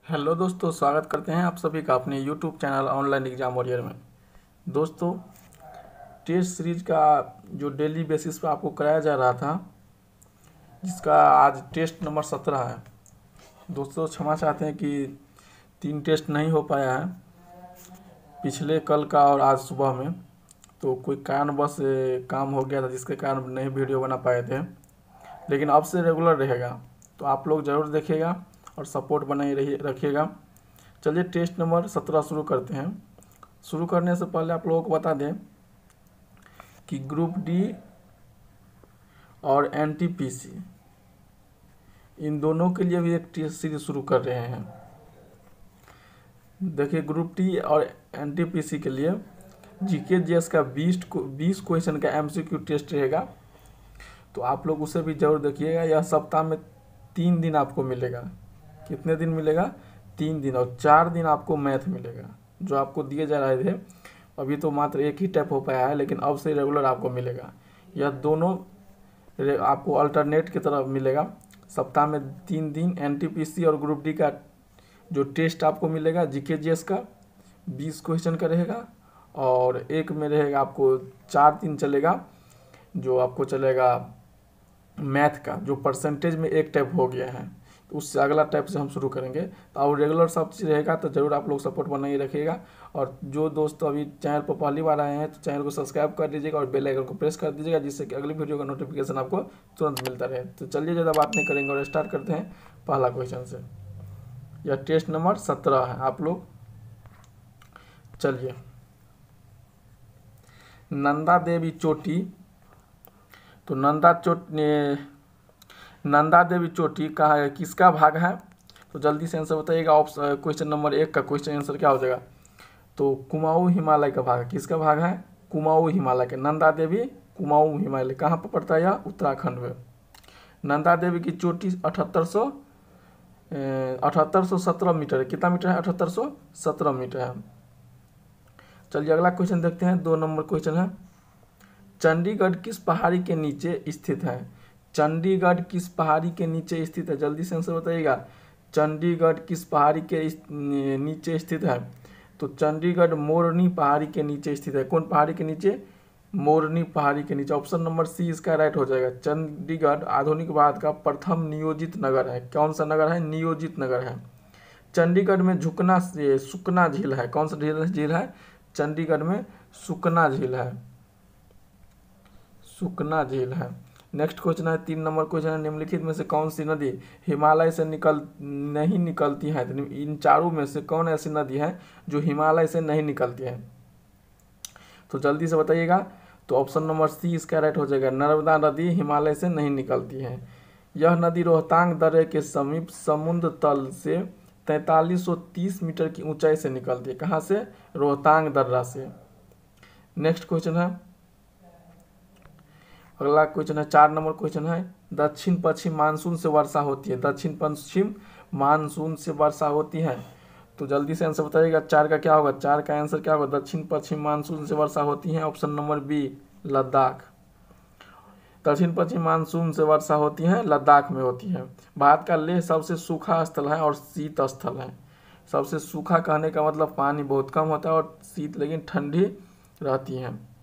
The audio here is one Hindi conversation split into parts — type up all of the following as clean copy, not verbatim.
हेलो दोस्तों, स्वागत करते हैं आप सभी का अपने YouTube channel online exam warrior में। दोस्तों, टेस्ट सीरीज का जो डेली बेसिस पर आपको कराया जा रहा था, जिसका आज टेस्ट नंबर 17 है। दोस्तों, क्षमा चाहते हैं कि 3 टेस्ट नहीं हो पाया है, पिछले कल का और आज सुबह में। तो कोई कारणवश काम हो गया था, जिसके कारण नहीं वीडियो बना पाए थे। लेकिन अब से रेगुलर रहेगा, तो आप लोग ज़रूर देखिएगा और सपोर्ट बनाए रखिएगा। चलिए टेस्ट नंबर 17 शुरू करते हैं। शुरू करने से पहले आप लोगों को बता दें कि ग्रुप डी और एनटीपीसी इन दोनों के लिए भी एक टेस्ट सीरीज शुरू कर रहे हैं। देखिए, ग्रुप डी और एनटीपीसी के लिए जीके जीएस का 20 क्वेश्चन का एमसीक्यू टेस्ट रहेगा, तो आप लोग उसे भी जरूर देखिएगा। यह सप्ताह में 3 दिन आपको मिलेगा। कितने दिन मिलेगा? 3 दिन, और 4 दिन आपको मैथ मिलेगा, जो आपको दिए जा रहे थे। अभी तो मात्र एक ही टैप हो पाया है, लेकिन अब से रेगुलर आपको मिलेगा। यह दोनों आपको अल्टरनेट की तरह मिलेगा। सप्ताह में 3 दिन एनटीपीसी और ग्रुप डी का जो टेस्ट आपको मिलेगा, जीके जीएस का 20 क्वेश्चन का रहेगा, और एक में रहेगा आपको 4 दिन चलेगा, जो आपको चलेगा मैथ का, जो परसेंटेज में एक टाइप हो गया है। तो उससे अगला टाइप से हम शुरू करेंगे। तो और रेगुलर सब चीज़ रहेगा, तो ज़रूर आप लोग सपोर्ट बनाए रखिएगा। और जो दोस्त अभी चैनल पर पहली बार आए हैं, तो चैनल को सब्सक्राइब कर दीजिएगा और बेल आइकन को प्रेस कर दीजिएगा, जिससे कि अगली वीडियो का नोटिफिकेशन आपको तुरंत मिलता रहे। तो चलिए, ज़्यादा बात नहीं करेंगे और स्टार्ट करते हैं पहला क्वेश्चन से। यह टेस्ट नंबर 17 है। आप लोग चलिए, नंदा देवी चोटी। तो नंदा देवी चोटी का किसका भाग है? तो जल्दी से आंसर बताइएगा। ऑप्शन क्वेश्चन नंबर 1 का क्वेश्चन आंसर क्या हो जाएगा? तो कुमाऊं हिमालय का भाग है। किसका भाग है? कुमाऊं हिमालय के। नंदा देवी कुमाऊं हिमालय कहाँ पर पड़ता है? यह उत्तराखंड में। नंदा देवी की चोटी 7817 मीटर है। कितना मीटर है? 7817 मीटर है। चलिए अगला क्वेश्चन देखते हैं। 2 नंबर क्वेश्चन है, चंडीगढ़ किस पहाड़ी के नीचे स्थित है? चंडीगढ़ किस पहाड़ी के नीचे स्थित है? जल्दी से आंसर बताइएगा। चंडीगढ़ किस पहाड़ी के नीचे स्थित है? तो चंडीगढ़ मोरनी पहाड़ी के नीचे स्थित है। कौन पहाड़ी के नीचे? मोरनी पहाड़ी के नीचे। ऑप्शन नंबर सी इसका राइट हो जाएगा। चंडीगढ़ आधुनिक भारत का प्रथम नियोजित नगर है। कौन सा नगर है? नियोजित नगर है। चंडीगढ़ में सुकना झील है। कौन सा झील है? चंडीगढ़ में सुकना झील है। सुकना झील है। नेक्स्ट क्वेश्चन है, 3 नंबर क्वेश्चन है, निम्नलिखित में से कौन सी नदी हिमालय से नहीं निकलती है? तो इन चारों में से कौन ऐसी नदी है जो हिमालय से नहीं निकलती है? तो जल्दी से बताइएगा। तो ऑप्शन नंबर सी इसका राइट हो जाएगा। नर्मदा नदी हिमालय से नहीं निकलती है। यह नदी रोहतांग दर्रे के समीप समुद्र तल से 4330 मीटर की ऊंचाई से निकलती है। कहाँ से? रोहतांग दर्रा से। नेक्स्ट क्वेश्चन है, अगला क्वेश्चन है, 4 नंबर क्वेश्चन है, दक्षिण पश्चिम मानसून से वर्षा होती है। दक्षिण पश्चिम मानसून से वर्षा होती है। तो जल्दी से आंसर बताइएगा। 4 का क्या होगा? 4 का आंसर क्या होगा? दक्षिण पश्चिम मानसून से वर्षा होती है। Option number B, Ladakh. दक्षिण पश्चिम मानसून से वर्षा होती है, लद्दाख में होती है। भारत का लेह सबसे सूखा स्थल है और शीत स्थल है। सबसे सूखा कहने का मतलब पानी बहुत कम होता है, और शीत लेकिन ठंडी रहती है।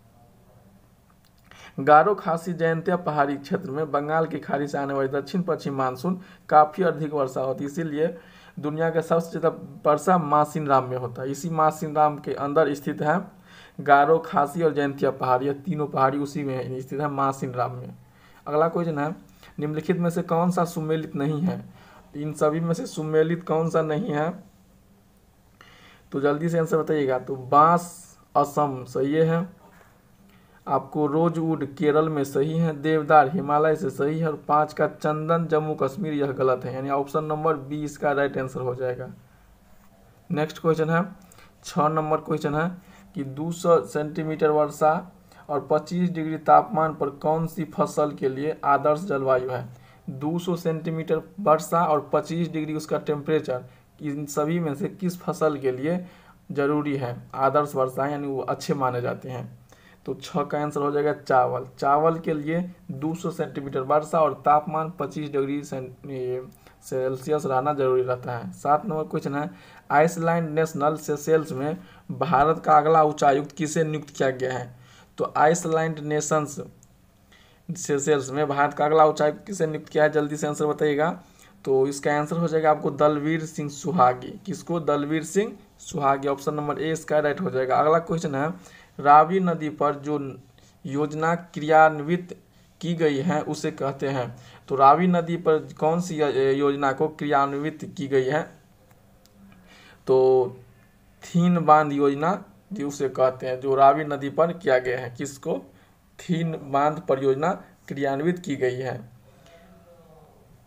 गारो खासी जयंतिया पहाड़ी क्षेत्र में बंगाल की खाड़ी से आने वाली दक्षिण पश्चिम मानसून काफ़ी अधिक वर्षा होती है। इसीलिए दुनिया का सबसे ज़्यादा वर्षा मासिन राम में होता है। इसी मासिन राम के अंदर स्थित है गारो, खासी और जयंतिया पहाड़ी। ये तीनों पहाड़ी उसी में स्थित है, मासिन राम में। अगला क्वेश्चन है, निम्नलिखित में से कौन सा सुमेलित नहीं है? इन सभी में से सुमेलित कौन सा नहीं है? तो जल्दी से आंसर बताइएगा। तो बांस असम सही है, आपको रोजवुड केरल में सही है, देवदार हिमालय से सही है, और 5 का चंदन जम्मू कश्मीर यह गलत है। यानी ऑप्शन नंबर बी इसका राइट आंसर हो जाएगा। नेक्स्ट क्वेश्चन है, 6 नंबर क्वेश्चन है कि 200 सेंटीमीटर वर्षा और 25 डिग्री तापमान पर कौन सी फसल के लिए आदर्श जलवायु है? 200 सेंटीमीटर वर्षा और 25 डिग्री उसका टेम्परेचर, इन सभी में से किस फसल के लिए जरूरी है? आदर्श वर्षा यानी वो अच्छे माने जाते हैं। तो 6 का आंसर हो जाएगा चावल। चावल के लिए 200 सेंटीमीटर वर्षा और तापमान 25 डिग्री सेल्सियस रहना जरूरी रहता है। 7 नंबर क्वेश्चन है, आइसलैंड नेशनल सेशेल्स में भारत का अगला उच्चायुक्त किसे नियुक्त किया गया है? तो आइसलैंड नेशंस सेशेल्स में भारत का अगला उच्चायुक्त किसे नियुक्त किया है? जल्दी से आंसर बताइएगा। तो इसका आंसर हो जाएगा आपको दलवीर सिंह सुहागी। किसको? Dalvir Singh Suhagi. Option number A इसका राइट हो जाएगा। अगला क्वेश्चन है, रावी नदी पर जो योजना क्रियान्वित की गई है उसे कहते हैं। तो रावी नदी पर कौन सी योजना को क्रियान्वित की गई है? तो थीन बांध योजना जी उसे कहते हैं, जो रावी नदी पर किया गया है। किसको? थीन बांध परियोजना क्रियान्वित की गई है।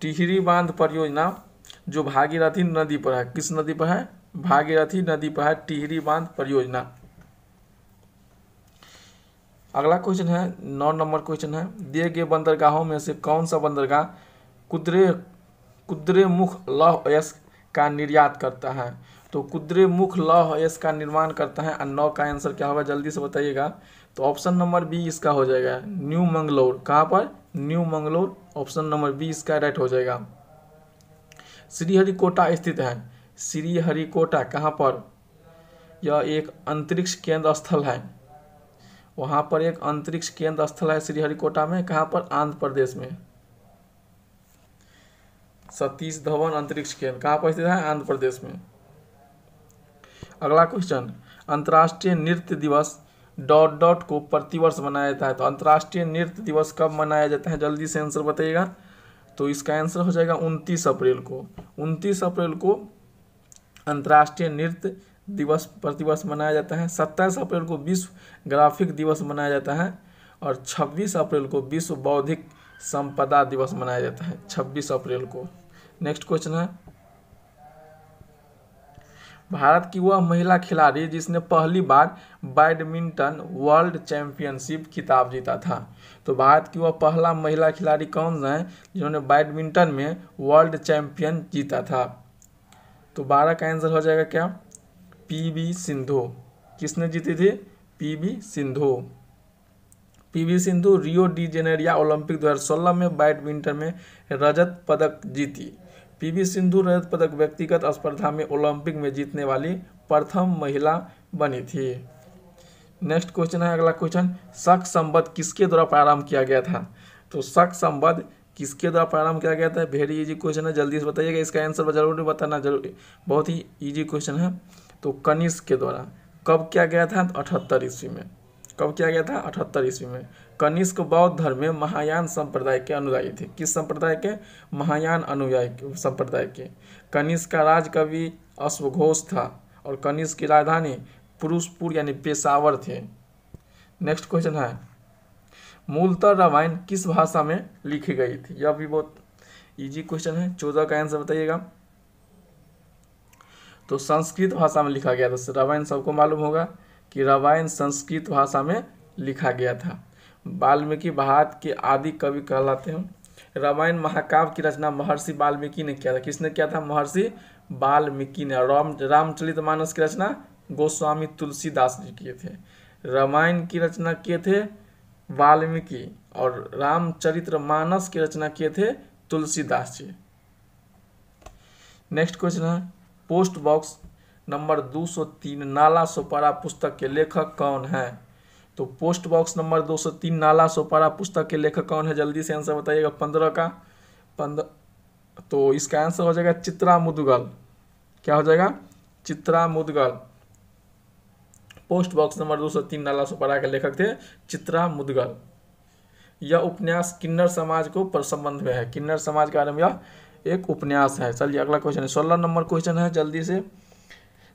टिहरी बांध परियोजना जो भागीरथी नदी पर है, किस नदी पर है? भागीरथी नदी पर है टिहरी बांध परियोजना। अगला क्वेश्चन है 9 नंबर क्वेश्चन है, दिए गए बंदरगाहों में से कौन सा बंदरगाह कुद्रेमुख लौह अयस्क का निर्यात करता है? तो कुद्रेमुख लौह अयस्क का निर्माण करता है। और 9 का आंसर क्या होगा? जल्दी से बताइएगा। तो ऑप्शन नंबर बी इसका हो जाएगा, न्यू मंगलोर। कहाँ पर? New Mangalore. Option number B इसका राइट हो जाएगा। श्रीहरिकोटा स्थित है। श्रीहरिकोटा कहाँ पर? यह एक अंतरिक्ष केंद्र स्थल है। वहाँ पर एक अंतरिक्ष केंद्र स्थल है श्रीहरिकोटा में। कहाँ पर? आंध्र प्रदेश में। सतीश धवन अंतरिक्ष केंद्र कहाँ पर स्थित है? आंध्र प्रदेश में। अगला क्वेश्चन, अंतर्राष्ट्रीय नृत्य दिवस ... को प्रतिवर्ष मनाया जाता है। तो अंतर्राष्ट्रीय नृत्य दिवस कब मनाया जाता है? जल्दी से आंसर बताइएगा। तो इसका आंसर हो जाएगा 29 अप्रैल को। 29 अप्रैल को अंतर्राष्ट्रीय नृत्य दिवस प्रतिवर्ष मनाया जाता है। 27 अप्रैल को विश्व ग्राफिक दिवस मनाया जाता है। और 26 अप्रैल को विश्व बौद्धिक संपदा दिवस मनाया जाता है। 26 अप्रैल को। नेक्स्ट क्वेश्चन है, भारत की वह महिला खिलाड़ी जिसने पहली बार बैडमिंटन वर्ल्ड चैंपियनशिप खिताब जीता था। तो भारत की वह पहला महिला खिलाड़ी कौन है जिन्होंने बैडमिंटन में वर्ल्ड चैंपियन जीता था? तो 12 का आंसर हो जाएगा क्या? पीवी सिंधु। किसने जीती थी? PV Sindhu. PV Sindhu Rio de Janeiro Olympic 2016 में बैडमिंटन में रजत पदक जीती। पीवी सिंधु रजत पदक व्यक्तिगत स्पर्धा में ओलंपिक में जीतने वाली प्रथम महिला बनी थी। नेक्स्ट क्वेश्चन है, अगला क्वेश्चन, शक संबद्ध किसके द्वारा प्रारंभ किया गया था? तो शक संबद्ध किसके द्वारा प्रारंभ किया गया था? वेरी इजी क्वेश्चन है, जल्दी से बताइएगा। इसका आंसर जरूर बताना, जरूरी, बहुत ही इजी क्वेश्चन है। तो कनिष्क के द्वारा। कब किया गया था? 78 ईस्वी में। कब किया गया था? 78 ईस्वी में। कनिष्क बौद्ध धर्म में महायान संप्रदाय के अनुयायी थे। किस संप्रदाय के? महायान अनुयायी संप्रदाय के। कनिष्क का राज कवि अश्वघोष था और कनिष्क की राजधानी पुरुषपुर यानी पेशावर थे। नेक्स्ट क्वेश्चन है, मूलतः रामायण किस भाषा में लिखी गई थी? यह भी बहुत इजी क्वेश्चन है। 14 का आंसर बताइएगा। तो संस्कृत भाषा में लिखा गया था। रामायण सबको मालूम होगा कि रामायण संस्कृत भाषा में लिखा गया था। वाल्मीकि भारत के आदि कवि कहलाते हैं। रामायण महाकाव्य की रचना महर्षि वाल्मीकि ने किया था। किसने किया था? महर्षि वाल्मीकि ने। रामचरितमानस की रचना गोस्वामी तुलसीदास जी किए थे। रामायण की रचना किए थे वाल्मीकि और रामचरितमानस की रचना किए थे तुलसीदास जी। नेक्स्ट क्वेश्चन है, post box number 203 Nala Sopara पुस्तक के लेखक कौन है? तो post box number 203 Nala Sopara पुस्तक के लेखक कौन है? जल्दी से आंसर बताइएगा। 15 का 15। तो इसका आंसर हो जाएगा चित्रा मुदगल। क्या हो जाएगा? Chitra Mudgal. Post box number 203 Nala Sopara के लेखक थे चित्रा मुदगल। यह उपन्यास किन्नर समाज को संबंध में है। किन्नर समाज के बारे में यह एक उपन्यास है। चलिए अगला क्वेश्चन है, 16 नंबर क्वेश्चन है, जल्दी से।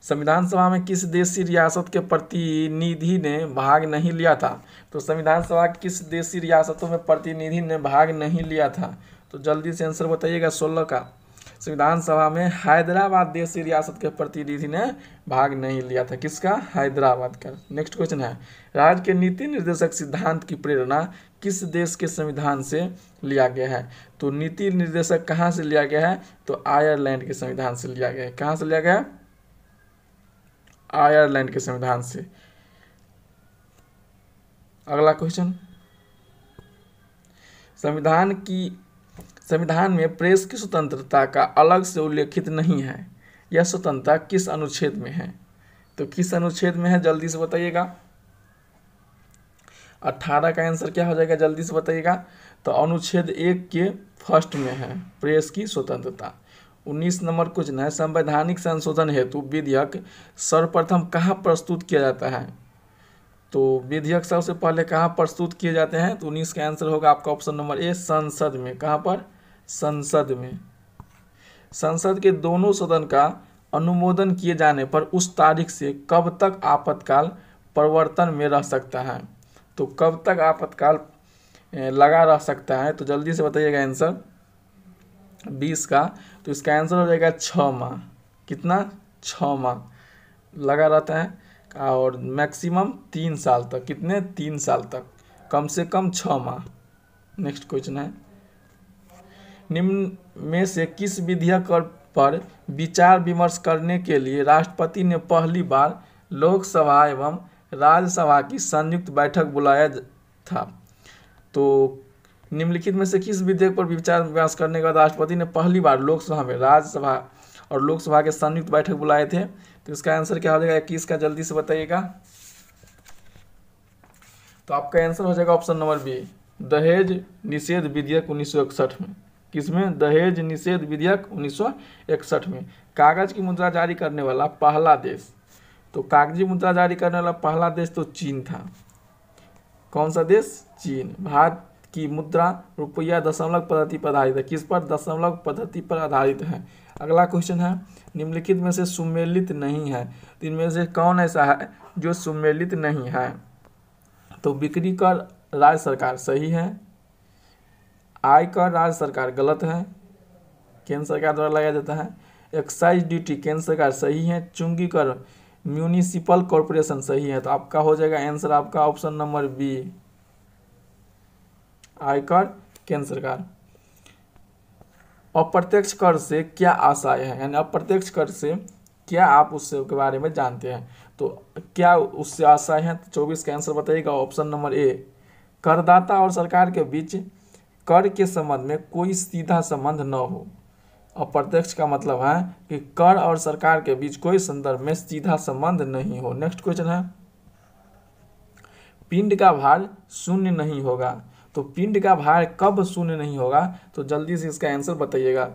संविधान सभा में किस देशी रियासत के प्रतिनिधि ने भाग नहीं लिया था? तो संविधान सभा की किस देशी रियासतों में प्रतिनिधि ने भाग नहीं लिया था? तो जल्दी से आंसर बताइएगा। 16 का संविधान सभा में हैदराबाद देशी रियासत के प्रतिनिधि ने भाग नहीं लिया था। किसका? हैदराबाद का। नेक्स्ट क्वेश्चन है, राज्य के नीति निर्देशक सिद्धांत की प्रेरणा किस देश के संविधान से लिया गया है? तो नीति निर्देशक कहाँ से लिया गया है? तो आयरलैंड के संविधान से लिया गया है। कहाँ से लिया गया है? आयरलैंड के संविधान से। अगला क्वेश्चन, संविधान की संविधान में प्रेस की स्वतंत्रता का अलग से उल्लेखित नहीं है। यह स्वतंत्रता किस अनुच्छेद में है? तो किस अनुच्छेद में है जल्दी से बताइएगा। 18 का आंसर क्या हो जाएगा जल्दी से बताइएगा। तो अनुच्छेद 1 के फर्स्ट में है प्रेस की स्वतंत्रता। 19 नंबर क्वेश्चन है, संवैधानिक संशोधन हेतु विधेयक सर्वप्रथम कहाँ प्रस्तुत किया जाता है? तो विधेयक सबसे पहले कहाँ प्रस्तुत किए जाते हैं? तो 19 का आंसर होगा आपका ऑप्शन नंबर ए, संसद में। कहाँ पर? संसद में। संसद के दोनों सदन का अनुमोदन किए जाने पर उस तारीख से कब तक आपातकाल प्रवर्तन में रह सकता है? तो कब तक आपातकाल लगा रह सकता है? तो जल्दी से बताइएगा आंसर 20 का। तो इसका आंसर हो जाएगा 6 माह। कितना? 6 माह लगा रहता है, और मैक्सिमम 3 साल तक। कितने? 3 साल तक, कम से कम 6 माह। नेक्स्ट क्वेश्चन है, निम्न में से किस विधेयक पर विचार विमर्श करने के लिए राष्ट्रपति ने पहली बार लोकसभा एवं राज्यसभा की संयुक्त बैठक बुलाया था? तो निम्नलिखित में से किस विधेयक पर विचार विमर्श करने के बाद राष्ट्रपति ने पहली बार लोकसभा में राज्यसभा और लोकसभा के संयुक्त बैठक बुलाए थे? तो इसका आंसर क्या हो जाएगा 21 का, जल्दी से बताइएगा। तो आपका आंसर हो जाएगा ऑप्शन नंबर बी, दहेज निषेध विधेयक 1961 में। किसमें? दहेज निषेध विधेयक 1961 में। कागज की मुद्रा जारी करने वाला पहला देश? तो कागजी मुद्रा जारी करने वाला पहला देश तो चीन था। कौन सा देश? चीन। भारत की मुद्रा रुपया दशमलव पद्धति पर आधारित है। किस पर? दशमलव पद्धति पर आधारित है। अगला क्वेश्चन है, निम्नलिखित में से सुमेलित नहीं है। तो इनमें से कौन ऐसा है जो सुमेलित नहीं है? तो बिक्री कर राज्य सरकार सही है, आयकर राज्य सरकार गलत है, केंद्र सरकार द्वारा लगाया जाता है। एक्साइज ड्यूटी केंद्र सरकार सही है, चुंगी कर म्यूनिसिपल कॉर्पोरेशन सही है। तो आपका हो जाएगा आंसर आपका ऑप्शन नंबर बी, आयकर केंद्र सरकार। अप्रत्यक्ष कर से क्या आशय है, यानी अप्रत्यक्ष कर से क्या आप उससे के बारे में जानते हैं? तो क्या उससे आशय है? तो 24 का आंसर बताइएगा ऑप्शन नंबर ए, करदाता और सरकार के बीच कर के संबंध में कोई सीधा संबंध न हो। अप्रत्यक्ष का मतलब है कि कर और सरकार के बीच कोई संदर्भ में सीधा संबंध नहीं हो। नेक्स्ट क्वेश्चन है, पिंड का भार शून्य नहीं होगा। तो पिंड का भार कब शून्य नहीं होगा? तो जल्दी से इसका आंसर बताइएगा।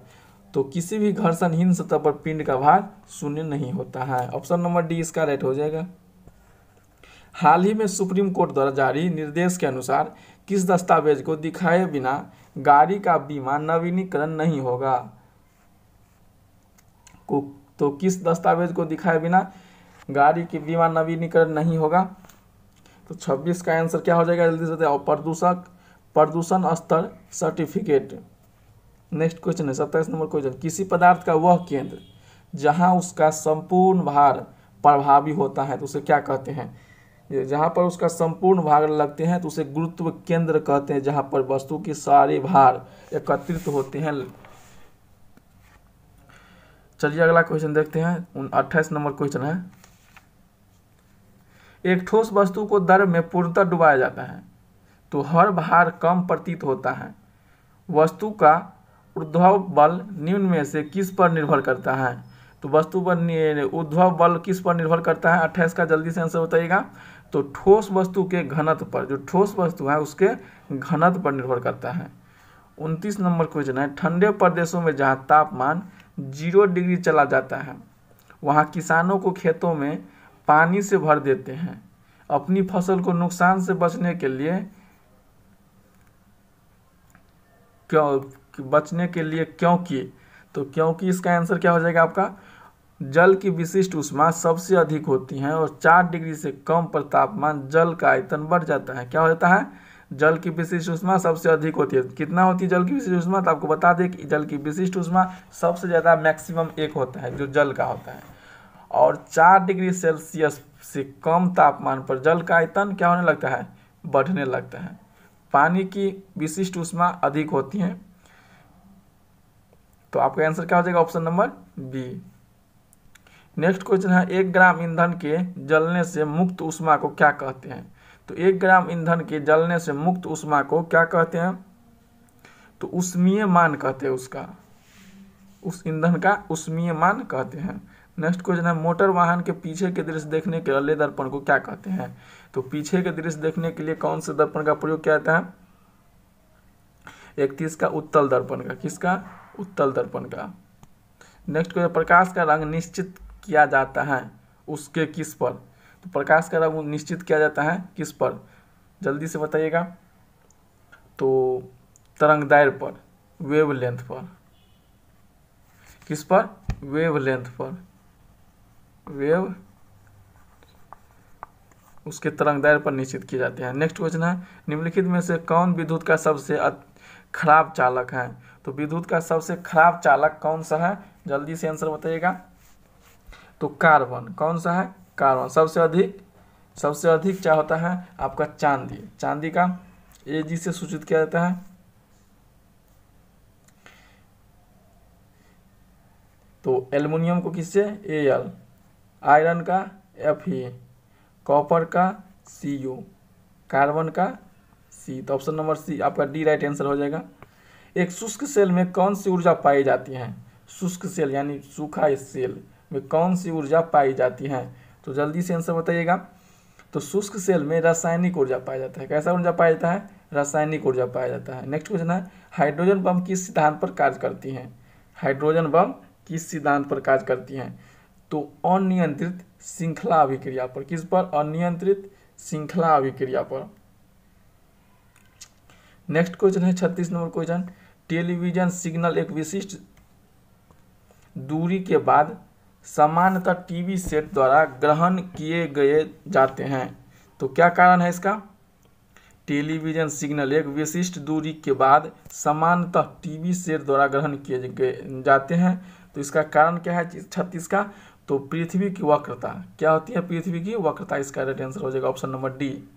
तो किसी भी घर्षणहीन सतह पर पिंड का भार शून्य नहीं होता है। ऑप्शन नंबर डी इसका राइट हो जाएगा। हाल ही में सुप्रीम कोर्ट द्वारा जारी निर्देश के अनुसार किस दस्तावेज को दिखाए बिना गाड़ी का बीमा नवीनीकरण नहीं होगा? तो किस दस्तावेज को दिखाए बिना गाड़ी की बीमा नवीनीकरण नहीं होगा? तो 26 का आंसर क्या हो जाएगा जल्दी से बताओ, प्रदूषण स्तर सर्टिफिकेट। नेक्स्ट क्वेश्चन है 27 नंबर क्वेश्चन, किसी पदार्थ का वह केंद्र जहां उसका संपूर्ण भार प्रभावी होता है तो उसे क्या कहते हैं? जहां पर उसका संपूर्ण भार लगते हैं तो उसे गुरुत्व केंद्र कहते हैं, जहां पर वस्तु के सारे भार एकत्रित होते हैं। चलिए अगला क्वेश्चन देखते हैं। 28 नंबर क्वेश्चन है, एक ठोस वस्तु को द्रव में पूर्णतः डुबाया जाता है तो हर भार कम प्रतीत होता है। वस्तु का ऊर्ध्व बल निम्न में से किस पर निर्भर करता है? तो वस्तु पर ऊर्ध्व बल किस पर निर्भर करता है? 28 का जल्दी से आंसर बताइएगा। तो ठोस वस्तु के घनत्व पर, जो ठोस वस्तु है उसके घनत्व पर निर्भर करता है। 29 नंबर क्वेश्चन है, ठंडे प्रदेशों में जहां तापमान 0 डिग्री चला जाता है वहां किसानों को खेतों में पानी से भर देते हैं अपनी फसल को नुकसान से बचने के लिए क्योंकि तो क्योंकि इसका आंसर क्या हो जाएगा आपका, जल की विशिष्ट ऊष्मा सबसे अधिक होती है और 4 डिग्री से कम पर तापमान जल का आयतन बढ़ जाता है। क्या हो जाता है? जल की विशिष्ट ऊष्मा सबसे अधिक होती है। कितना होती है जल की विशिष्ट ऊष्मा? तो आपको बता दें कि जल की विशिष्ट ऊष्मा सबसे ज़्यादा मैक्सिमम 1 होता है जो जल का होता है, और 4 डिग्री सेल्सियस से कम तापमान पर जल का आयतन क्या होने लगता है? बढ़ने लगता है। पानी की विशिष्ट ऊष्मा अधिक होती है। तो आपका आंसर क्या हो जाएगा? Option number B. Next question है, 1 ग्राम ईंधन के जलने से मुक्त ऊष्मा को क्या कहते हैं? तो 1 ग्राम ईंधन के जलने से मुक्त ऊष्मा को क्या कहते हैं? तो उष्मीय मान कहते हैं उसका, उस ईंधन का उष्मीय मान कहते हैं। नेक्स्ट क्वेश्चन है, मोटर वाहन के पीछे के दृश्य देखने के अगले दर्पण को क्या कहते हैं? तो पीछे के दृश्य देखने के लिए कौन से दर्पण का प्रयोग किया जाता है? एक तीस का उत्तल दर्पण का। किसका? उत्तल दर्पण का। नेक्स्ट क्वेश्चन, प्रकाश का रंग निश्चित किया जाता है उसके किस पर? तो प्रकाश का रंग निश्चित किया जाता है किस पर? जल्दी से बताइएगा। तो तरंगदैर्घ्य पर, वेवलेंथ पर। किस पर? वेवलेंथ पर। वेव उसके तरंगदैर्घ्य पर निश्चित किए जाते हैं। नेक्स्ट क्वेश्चन है, निम्नलिखित में से कौन विद्युत का सबसे खराब चालक है? तो विद्युत का सबसे खराब चालक कौन सा है? जल्दी से आंसर बताइएगा। तो कार्बन। कौन सा है? कार्बन। सबसे अधिक क्या होता है आपका? चांदी। चांदी का Ag से सूचित किया जाता है। तो एल्युमिनियम को किससे? Al। आयरन का Fe। कॉपर का Cu। कार्बन का C। तो ऑप्शन नंबर सी आपका डी राइट आंसर हो जाएगा। एक शुष्क सेल में कौन सी ऊर्जा पाई जाती है? शुष्क सेल यानी सूखा सेल में कौन सी ऊर्जा पाई जाती है? तो जल्दी से आंसर बताइएगा। तो शुष्क सेल में रासायनिक ऊर्जा पाया जाता है। कैसा ऊर्जा पाया जाता है? रासायनिक ऊर्जा पाया जाता है। नेक्स्ट क्वेश्चन है, हाइड्रोजन बम किस सिद्धांत पर कार्य करती हैं? हाइड्रोजन बम किस सिद्धांत पर कार्य करती हैं? तो अनियंत्रित श्रृंखला अभिक्रिया पर। किस पर? अनियंत्रित श्रृंखला अभिक्रिया पर। नेक्स्ट क्वेश्चन है 36 नंबर क्वेश्चन, टेलीविजन सिग्नल एक विशिष्ट दूरी के बाद सामान्यतः टीवी सेट द्वारा ग्रहण किए गए जाते हैं। तो क्या कारण है इसका? टेलीविजन सिग्नल एक विशिष्ट दूरी के बाद सामान्यतः टीवी सेट द्वारा ग्रहण किए गए जाते हैं। तो इसका कारण क्या है 36 का? तो पृथ्वी की वक्रता। क्या होती है? पृथ्वी की वक्रता। इसका राइट आंसर हो जाएगा option number D.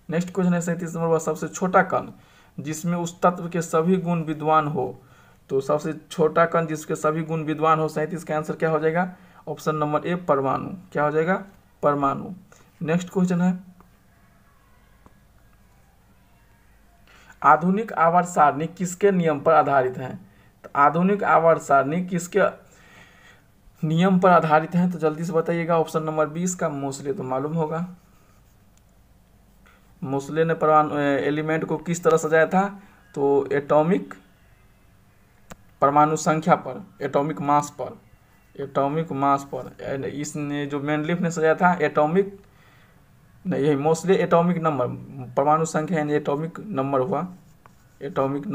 Next question है 37 नंबर, सबसे छोटा कण जिसमें उस तत्व के सभी गुण विद्वान हो। तो सबसे छोटा कण जिसके सभी गुण विद्वान हो, 37 का आंसर क्या हो जाएगा? ऑप्शन नंबर ए, परमाणु। क्या हो जाएगा? परमाणु। नेक्स्ट क्वेश्चन है, आधुनिक आवर्त सारणी किसके नियम पर आधारित है? तो आधुनिक आवर्त सारणी किसके नियम पर आधारित है? तो जल्दी से बताइएगा। ऑप्शन नंबर 20 का मोसले। तो मालूम होगा मोसले ने परमाणु एलिमेंट को किस तरह सजाया था? तो एटॉमिक परमाणु संख्या पर, एटॉमिक मास पर, एटॉमिक मास पर। इसने जो मेंडलीफ ने सजाया था एटॉमिक नहीं, यही मोस्टली एटॉमिक नंबर, परमाणु संख्या यानी एटॉमिक नंबर हुआ, एटॉमिक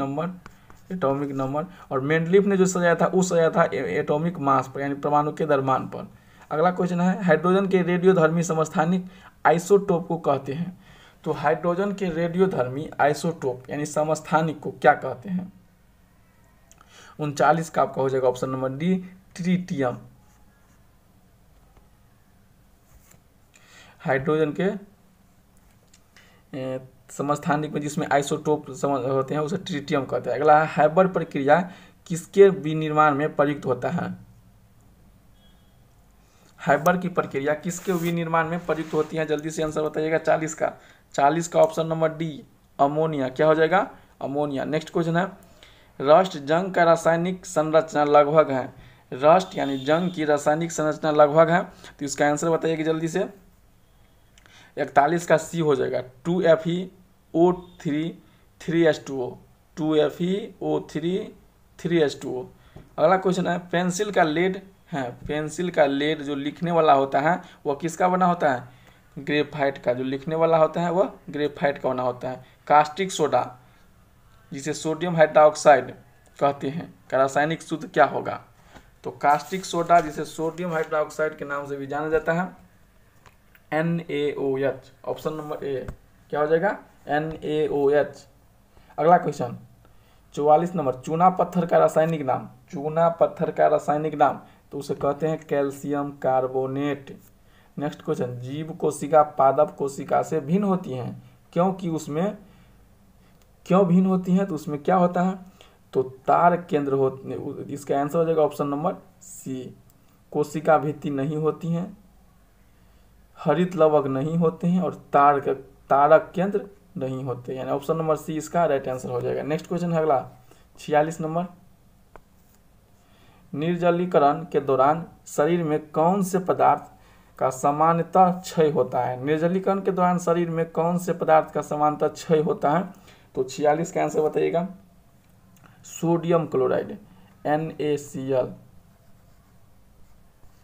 नंबर। और मेंडलीफ ने जो सजाया था वो सजाया था एटॉमिक मास पर यानी परमाणु के द्रव्यमान पर। अगला क्वेश्चन है, हाइड्रोजन के रेडियोधर्मी समस्थानिक आइसोटोप को कहते हैं। तो हाइड्रोजन के रेडियोधर्मी आइसोटोप यानी समस्थानिक को क्या कहते हैं? 39 का आपका हो जाएगा option number D, tritium. Hydrogen के समस्थानिक में जिसमें आइसोटोप होते हैं उसे ट्रिटियम कहते हैं। अगला है, हाइबर प्रक्रिया किसके विनिर्माण में प्रयुक्त होता है? हाइबर की प्रक्रिया किसके विनिर्माण में प्रयुक्त होती है? जल्दी से आंसर बताइएगा। 40 का ऑप्शन नंबर डी, अमोनिया। क्या हो जाएगा? अमोनिया। नेक्स्ट क्वेश्चन है, रस्ट जंग का रासायनिक संरचना लगभग है। रस्ट यानी जंग की रासायनिक संरचना लगभग है। तो इसका आंसर बताइए जल्दी से। 41 का सी हो जाएगा, 2FeO3 3H2O, 2FeO3 3H2O। अगला क्वेश्चन है, पेंसिल का लेड है, पेंसिल का लेड जो लिखने वाला होता है वह किसका बना होता है? ग्रेफाइट का। जो लिखने वाला होता है वह ग्रेफाइट का बना होता है। कास्टिक सोडा जिसे सोडियम हाइड्रोक्साइड कहते हैं का रासायनिक सूत्र क्या होगा? तो कास्टिक सोडा जिसे सोडियम हाइड्रोक्साइड के नाम से भी जाना जाता है NaOH। ऑप्शन नंबर ए क्या हो जाएगा? NaOH। अगला क्वेश्चन 44 नंबर, चूना पत्थर का रासायनिक नाम। चूना पत्थर का रासायनिक नाम तो उसे कहते हैं कैल्शियम कार्बोनेट। नेक्स्ट क्वेश्चन, जीव कोशिका पादप कोशिका से भिन्न होती हैं क्योंकि उसमें क्यों भिन्न होती हैं? तो उसमें क्या होता है? तो तार केंद्र होते। इसका आंसर हो जाएगा ऑप्शन नंबर सी, कोशिका भित्ति नहीं होती हैं, हरित लवक नहीं होते हैं और तारक केंद्र नहीं होते, यानी ऑप्शन नंबर सी इसका राइट आंसर हो जाएगा। नेक्स्ट क्वेश्चन है अगला 46 नंबर, निर्जलीकरण के दौरान शरीर में कौन से पदार्थ का सामान्यतः क्षय होता है? निर्जलीकरण के दौरान शरीर में कौन से पदार्थ का सामान्यतः क्षय होता है? तो 46 का आंसर बताइएगा सोडियम क्लोराइड NaCl,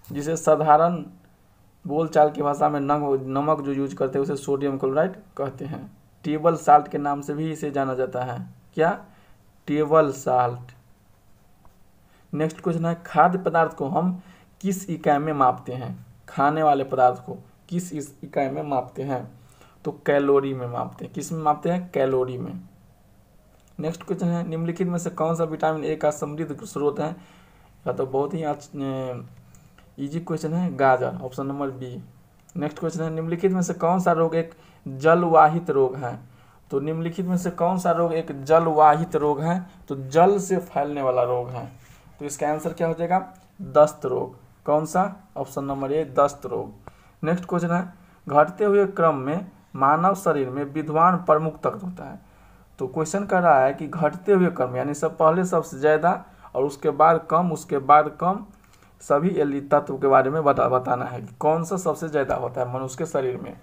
जिसे साधारण बोलचाल की भाषा में नमक जो यूज करते हैं उसे सोडियम क्लोराइड कहते हैं। टेबल साल्ट के नाम से भी इसे जाना जाता है। क्या? Table salt. नेक्स्ट क्वेश्चन है, खाद्य पदार्थ को हम किस इकाई में मापते हैं? खाने वाले पदार्थ को किस इकाई में मापते हैं? तो कैलोरी में मापते हैं। किस में मापते हैं? कैलोरी में। नेक्स्ट क्वेश्चन है, निम्नलिखित में से कौन सा विटामिन ए का समृद्ध स्रोत है? या तो बहुत ही इजी क्वेश्चन है, गाजर, option number B. Next question है, निम्नलिखित में से कौन सा रोग एक जलवाहित रोग है? तो निम्नलिखित में से कौन सा रोग एक जलवाहित रोग है? तो जल से फैलने वाला रोग है। तो इसका आंसर क्या हो जाएगा? दस्त रोग। कौन सा? ऑप्शन नंबर ए, दस्त रोग। नेक्स्ट क्वेश्चन है, घटते हुए क्रम में मानव शरीर में विद्यमान प्रमुख तत्व होता है। तो क्वेश्चन कर रहा है कि घटते हुए क्रम यानी सब पहले सबसे ज़्यादा और उसके बाद कम, उसके बाद कम, सभी तत्व के बारे में बताना है कि कौन सा सबसे ज़्यादा होता है मनुष्य के शरीर में।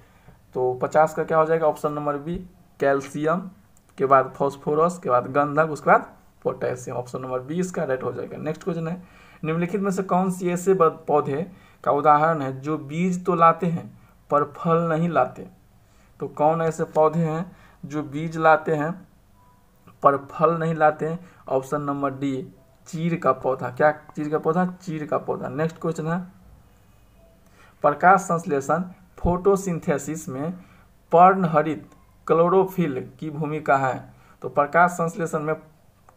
तो 50 का क्या हो जाएगा? ऑप्शन नंबर बी, कैल्शियम, के बाद फॉस्फोरस, के बाद गंधक, उसके बाद पोटेशियम। ऑप्शन नंबर बी इसका राइट हो जाएगा। नेक्स्ट क्वेश्चन है, निम्नलिखित में से कौन सी ऐसे पौधे का उदाहरण है जो बीज तो लाते हैं पर फल नहीं लाते? तो कौन ऐसे पौधे हैं जो बीज लाते हैं पर फल नहीं लाते हैं? ऑप्शन नंबर डी, चीड़ का पौधा। क्या चीड़ का पौधा? चीड़ का पौधा। नेक्स्ट क्वेश्चन है, प्रकाश संश्लेषण फोटोसिंथेसिस में पर्णहरित क्लोरोफिल की भूमिका है। तो प्रकाश संश्लेषण में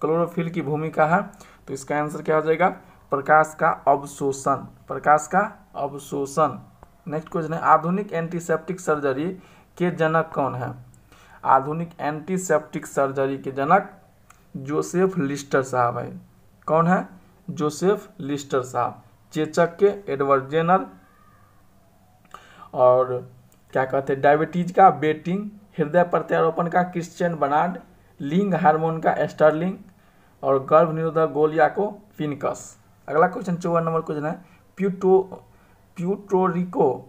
क्लोरोफिल की भूमिका है। तो इसका आंसर क्या हो जाएगा? प्रकाश का अवशोषण। प्रकाश का अवशोषण। नेक्स्ट क्वेश्चन है, आधुनिक एंटीसेप्टिक सर्जरी के जनक कौन है? आधुनिक एंटीसेप्टिक सर्जरी के जनक जोसेफ लिस्टर साहब है। कौन है? जोसेफ लिस्टर साहब। चेचक के एडवर्ड जेनर, और क्या कहते हैं, डायबिटीज का बेटिंग, हृदय प्रत्यारोपण का क्रिश्चियन बर्नार्ड, लिंग हार्मोन का स्टर्लिंग, और गर्भ निरोधक गोलिया को फिनिकस। अगला क्वेश्चन 54 नंबर क्वेश्चन है, प्यूर्टोरिको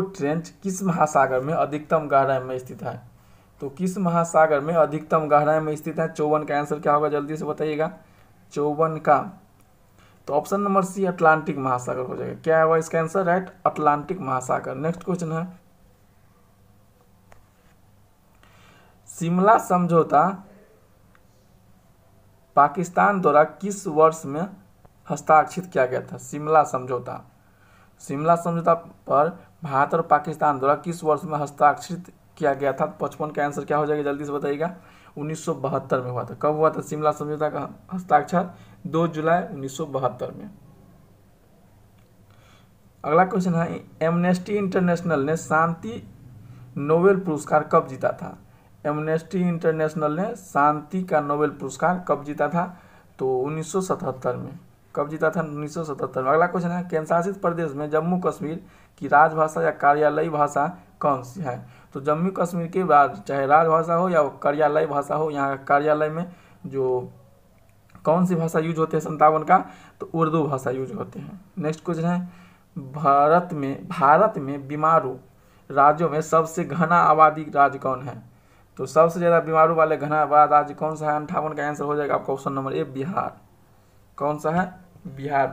ट्रेंच किस महासागर में अधिकतम गहराई में स्थित है? तो किस महासागर में अधिकतम गहराई में स्थित है? 54 का आंसर क्या होगा? जल्दी से बताइएगा। 54 का तो ऑप्शन नंबर सी, अटलांटिक महासागर हो जाएगा। क्या होगा इसका आंसर? राइट, अटलांटिक महासागर। नेक्स्ट क्वेश्चन है, शिमला समझौता पाकिस्तान द्वारा किस वर्ष में हस्ताक्षरित किया गया था? शिमला समझौता पर भारत और पाकिस्तान द्वारा किस वर्ष में हस्ताक्षरित किया गया था? 55 का आंसर क्या हो जाएगा? जल्दी से बताइएगा। 1972 में हुआ था। कब हुआ था शिमला समझौता का हस्ताक्षर? 2 जुलाई 1972 में। अगला क्वेश्चन है, एमनेस्टी इंटरनेशनल ने शांति नोबेल पुरस्कार कब जीता था? एमनेस्टी इंटरनेशनल ने शांति का नोबेल पुरस्कार कब जीता था? तो 1977 में। कब जीता था? 1977 में। अगला क्वेश्चन है, केंद्र शासित प्रदेश में जम्मू कश्मीर की राजभाषा या कार्यालयी भाषा कौन सी है? तो जम्मू कश्मीर की चाहे राजभाषा हो या कार्यालयी भाषा हो, यहाँ कार्यालय में जो कौन सी भाषा यूज होते हैं 57 का? तो उर्दू भाषा यूज होते हैं। नेक्स्ट क्वेश्चन है, भारत में बीमारू राज्यों में सबसे घना आबादी राज्य कौन है? तो सबसे ज़्यादा बीमारू वाले घना आबादी राज्य कौन सा है? 58 का आंसर हो जाएगा आपका ऑप्शन नंबर ए, बिहार। कौन सा है? बिहार।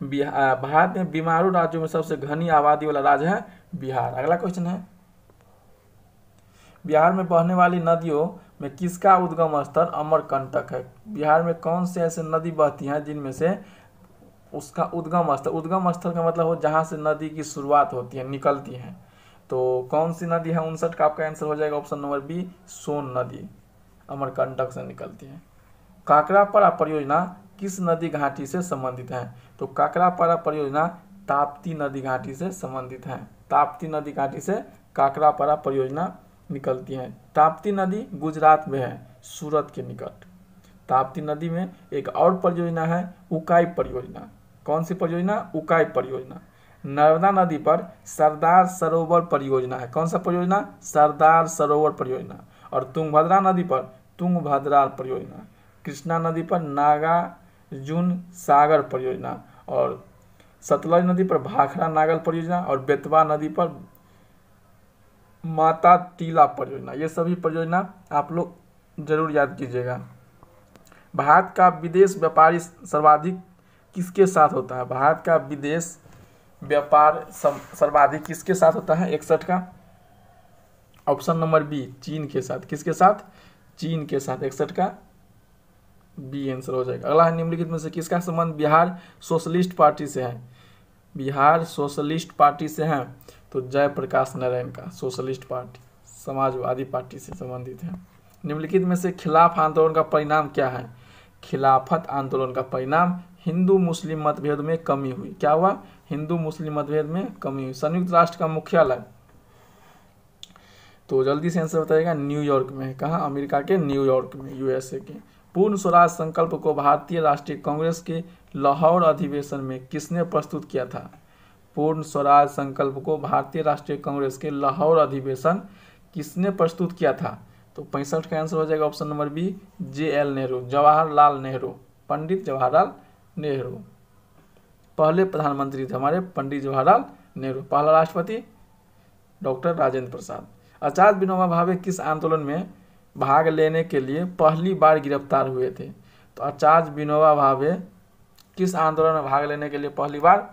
भारत में बीमारू राज्यों में सबसे घनी आबादी वाला राज्य है बिहार। अगला क्वेश्चन है, बिहार में बहने वाली नदियों में किसका उद्गम स्थल अमरकंटक है? बिहार में कौन से ऐसे नदी बहती हैं जिनमें से उसका उद्गम स्थल का मतलब हो जहाँ से नदी की शुरुआत होती है, निकलती है। तो कौन सी नदी है? 59 का आपका आंसर हो जाएगा ऑप्शन नंबर बी, सोन नदी अमरकंटक से निकलती है। काकरापारा परियोजना किस नदी घाटी से संबंधित है? तो काकरापारा परियोजना ताप्ती नदी घाटी से संबंधित है। ताप्ती नदी घाटी से काकरापारा परियोजना निकलती है। ताप्ती नदी गुजरात में है, सूरत के निकट। ताप्ती नदी में एक और परियोजना है उकाई परियोजना। कौन सी परियोजना? उकाई परियोजना। नर्मदा नदी पर सरदार सरोवर परियोजना है। कौन सा परियोजना? सरदार सरोवर परियोजना। और तुंगभद्रा नदी पर तुंगभद्रा परियोजना। कृष्णा नदी पर नागार्जुन सागर परियोजना। और सतलज नदी पर भाखड़ा नागल परियोजना। और बेतवा नदी पर माता टीला परियोजना। ये सभी परियोजना आप लोग जरूर याद कीजिएगा। भारत का विदेश व्यापारी सर्वाधिक किसके साथ होता है? भारत का विदेश व्यापार सर्वाधिक किसके साथ होता है? 61 का ऑप्शन नंबर बी, चीन के साथ। किसके साथ? चीन के साथ। 61 का बी आंसर हो जाएगा। अगला है, निम्नलिखित में से किसका संबंध बिहार सोशलिस्ट पार्टी से है? बिहार सोशलिस्ट पार्टी से है तो जयप्रकाश नारायण का सोशलिस्ट पार्टी समाजवादी पार्टी से संबंधित है। निम्नलिखित में से खिलाफ आंदोलन का परिणाम क्या है? खिलाफत आंदोलन का परिणाम हिंदू मुस्लिम मतभेद में कमी हुई। क्या हुआ? हिंदू मुस्लिम मतभेद में कमी हुई। संयुक्त राष्ट्र का मुख्यालय, तो जल्दी से आंसर बताइएगा, न्यूयॉर्क में है। कहाँ? अमेरिका के न्यूयॉर्क में, यूएसए के। पूर्ण स्वराज संकल्प को भारतीय राष्ट्रीय कांग्रेस के लाहौर अधिवेशन में किसने प्रस्तुत किया था? पूर्ण स्वराज संकल्प को भारतीय राष्ट्रीय कांग्रेस के लाहौर अधिवेशन किसने प्रस्तुत किया था? तो 65 का आंसर हो जाएगा option number B, JL Nehru, Jawaharlal Nehru, Pandit Jawaharlal Nehru. पहले प्रधानमंत्री थे हमारे पंडित जवाहरलाल नेहरू। पहला राष्ट्रपति डॉक्टर राजेंद्र प्रसाद। आचार्य विनोबा भावे किस आंदोलन में भाग लेने के लिए पहली बार गिरफ्तार हुए थे? तो आचार्य विनोबा भावे किस आंदोलन में भाग लेने के लिए पहली बार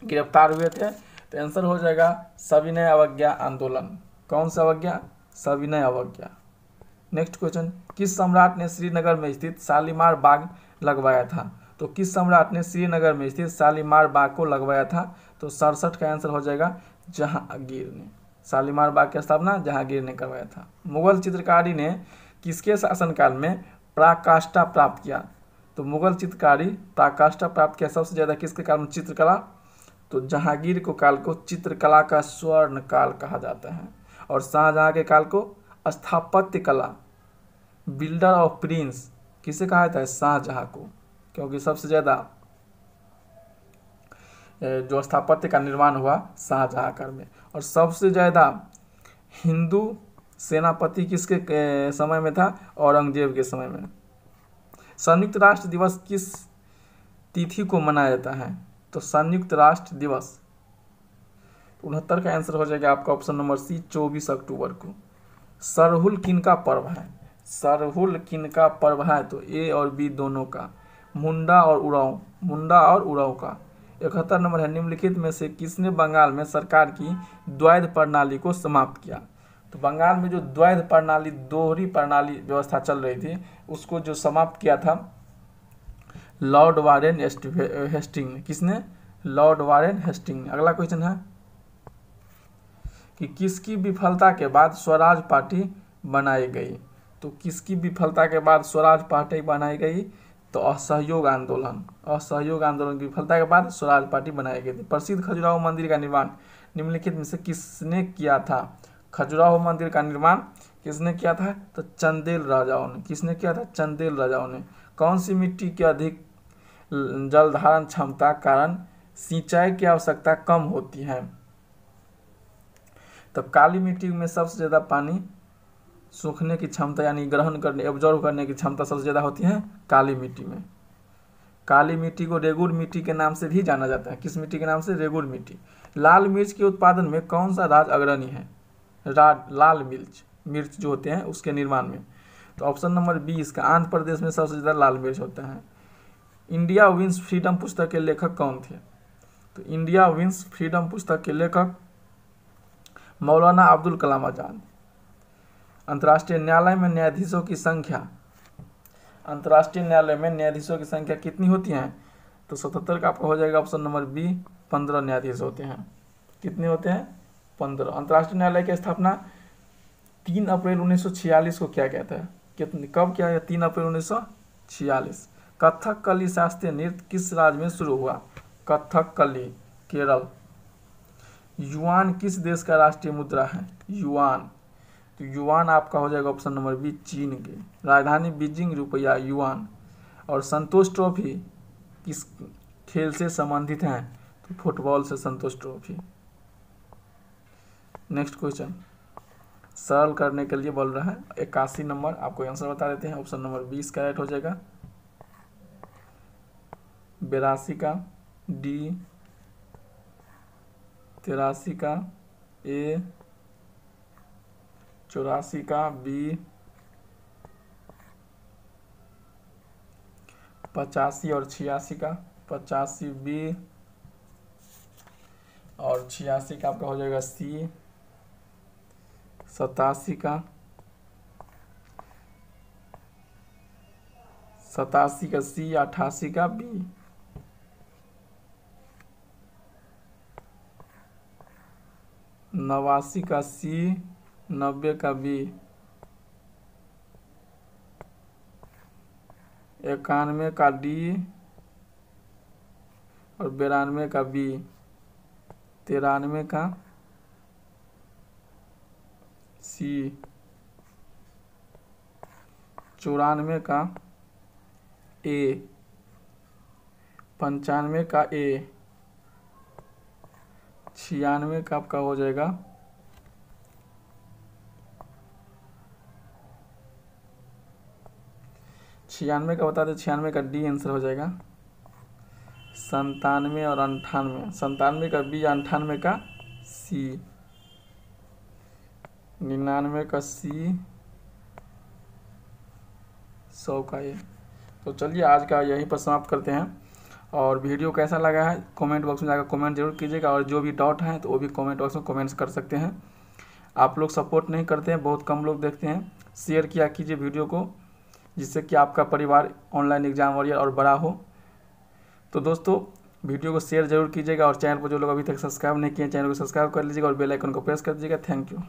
गिरफ्तार हुए थे? तो आंसर हो जाएगा सविनय अवज्ञा आंदोलन। कौन सा अवज्ञा? सविनय अवज्ञा। नेक्स्ट क्वेश्चन, किस सम्राट ने श्रीनगर में स्थित शालीमार बाग लगवाया था? तो किस सम्राट ने श्रीनगर में स्थित शालीमार बाग को लगवाया था? तो 67 का आंसर हो जाएगा जहांगीर ने। शालीमार बाग की स्थापना जहांगीर ने करवाया था। मुगल चित्रकारी ने किसके शासनकाल में पराकाष्ठा प्राप्त किया? तो मुगल चित्रकारी पराकाष्ठा प्राप्त किया सबसे ज्यादा किसके काल में? चित्रकला। तो जहांगीर को काल को चित्रकला का स्वर्ण काल कहा जाता है। और शाहजहां के काल को स्थापत्य कला, बिल्डर ऑफ प्रिंस किसे कहा जाता है? शाहजहां को, क्योंकि सबसे ज्यादा जो स्थापत्य का निर्माण हुआ शाहजहां काल में। और सबसे ज्यादा हिंदू सेनापति किसके समय में था? औरंगजेब के समय में। संयुक्त राष्ट्र दिवस किस तिथि को मनाया जाता है? तो संयुक्त राष्ट्र दिवस 69 का आंसर हो जाएगा आपका ऑप्शन नंबर सी, 24 अक्टूबर को। सरहुल किनका पर्व है? सरहुल किनका पर्व है? तो ए और बी दोनों का, मुंडा और उरांव का। 71 नंबर है, निम्नलिखित में से किसने बंगाल में सरकार की द्वैध प्रणाली को समाप्त किया? तो बंगाल में जो द्वैध प्रणाली, दोहरी प्रणाली व्यवस्था चल रही थी, उसको जो समाप्त किया था लॉर्ड वारेन हेस्टिंग ने। किसने? लॉर्ड वारेन हेस्टिंग ने। अगला क्वेश्चन है कि किसकी विफलता के बाद स्वराज पार्टी बनाई गई? तो किसकी विफलता के बाद स्वराज पार्टी बनाई गई? तो असहयोग आंदोलन की विफलता के बाद स्वराज पार्टी बनाई गई थी। प्रसिद्ध खजुराहो मंदिर का निर्माण निम्नलिखित में से किसने किया था? खजुराहो मंदिर का निर्माण किसने किया था? तो चंदेल राजाओं ने। किसने किया था? चंदेल राजाओं ने। कौन सी मिट्टी की अधिक जल धारण क्षमता कारण सिंचाई की आवश्यकता कम होती है? तो काली मिट्टी में सबसे ज्यादा पानी सूखने की क्षमता यानी ग्रहण करने, एब्जॉर्व करने की क्षमता सबसे ज्यादा होती है काली मिट्टी में। काली मिट्टी को रेगुर मिट्टी के नाम से भी जाना जाता है। किस मिट्टी के नाम से? रेगुर मिट्टी। लाल मिर्च के उत्पादन में कौन सा राज्य अग्रणी है? लाल मिर्च जो होते हैं उसके निर्माण में। तो ऑप्शन नंबर बी इसका, आंध्र प्रदेश में सबसे ज्यादा लाल मिर्च होता है। इंडिया विंस फ्रीडम पुस्तक के लेखक कौन थे? तो इंडिया विंस फ्रीडम पुस्तक के लेखक मौलाना अब्दुल कलाम आजाद। अंतर्राष्ट्रीय न्यायालय में न्यायाधीशों की संख्या कितनी होती है? तो 77 का आपका हो जाएगा ऑप्शन नंबर बी, 15 न्यायाधीश होते हैं। कितने होते हैं? 15। अंतर्राष्ट्रीय न्यायालय की स्थापना 3 अप्रैल 1946 को किया गया था। कब किया गया? 3 अप्रैल 1946। कथकली शास्त्रीय नृत्य किस राज्य में शुरू हुआ? कथकली केरल। युआन किस देश का राष्ट्रीय मुद्रा है? युआन। तो युआन आपका हो जाएगा ऑप्शन नंबर बी, चीन के। राजधानी बीजिंग, रुपया युआन। और संतोष ट्रॉफी किस खेल से संबंधित हैं? तो फुटबॉल से संतोष ट्रॉफी। नेक्स्ट क्वेश्चन सरल करने के लिए बोल रहा है 81 नंबर, आपको आंसर बता देते हैं। ऑप्शन नंबर 20 करेक्ट हो जाएगा, 82 का डी, 83 का ए, 84 का बी, 85 और 86 का, 85 बी और 86 का आपका हो जाएगा सी, 87 का, 87 का सी, 88 का बी, 89 का सी, 90 का बी, 91 का डी और 92 का बी, 93 का सी, 94 का ए, 95 का ए, 96 का आपका हो जाएगा छियानवे का बता दें, 96 का डी आंसर हो जाएगा, 97 और 98, 97 का बी, 98 का सी, 99 का सी, 100 का ए। तो चलिए आज का यहीं पर समाप्त करते हैं, और वीडियो कैसा लगा है कमेंट बॉक्स में जाकर कमेंट जरूर कीजिएगा, और जो भी डाउट हैं तो वो भी कमेंट बॉक्स में कमेंट्स कर सकते हैं। आप लोग सपोर्ट नहीं करते हैं, बहुत कम लोग देखते हैं, शेयर किया कीजिए वीडियो को, जिससे कि आपका परिवार ऑनलाइन एग्जाम वॉरियर और बड़ा हो। तो दोस्तों वीडियो को शेयर जरूर कीजिएगा, और चैनल पर जो लोग अभी तक सब्सक्राइब नहीं किए चैनल को सब्सक्राइब कर लीजिएगा और बेल आइकन को प्रेस कर दीजिएगा। Thank you.